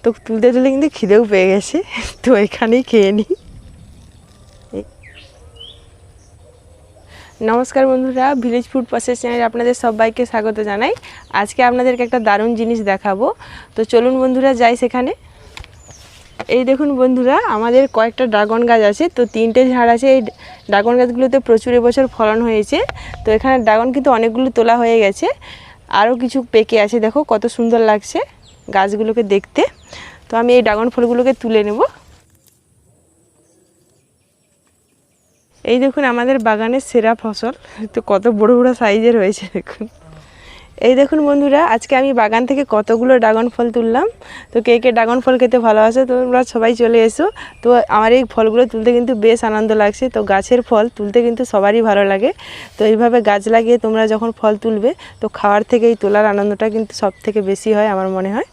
তো তুলতে তুলতে কিন্তু খিদেও পেয়ে গেছে, তো এখানেই খেয়ে নিই। নমস্কার বন্ধুরা, ভিলেজ ফুড প্রসেস চ্যানেলে আপনাদের সবাইকে স্বাগত জানাই। আজকে আপনাদেরকে একটা দারুণ জিনিস দেখাবো, তো চলুন বন্ধুরা যাই সেখানে। এই দেখুন বন্ধুরা, আমাদের কয়েকটা ড্রাগন গাছ আছে, তো 3টে ঝাড় আছে। এই ড্রাগন গাছগুলোতে প্রচুর এবছর ফলন হয়েছে। তো এখানে ড্রাগন কিন্তু অনেকগুলো তোলা হয়ে গেছে, আরও কিছু পেকে আছে। দেখো কত সুন্দর লাগছে গাছগুলোকে দেখতে। তো আমি এই ড্রাগন ফলগুলোকে তুলে নেব। এই দেখুন আমাদের বাগানের সেরা ফসল, তো কত বড় বড় সাইজের হয়েছে দেখুন। এই দেখুন বন্ধুরা, আজকে আমি বাগান থেকে কতগুলো ড্রাগন ফল তুললাম। তো কে কে ড্রাগন ফল খেতে ভালোবাসে তোমরা সবাই চলে এসো। তো আমার এই ফলগুলো তুলতে কিন্তু বেশ আনন্দ লাগছে। তো গাছের ফল তুলতে কিন্তু সবারই ভালো লাগে। তো এইভাবে গাছ লাগিয়ে তোমরা যখন ফল তুলবে, তো খাওয়ার থেকে এই তোলার আনন্দটা কিন্তু সব থেকে বেশি হয় আমার মনে হয়।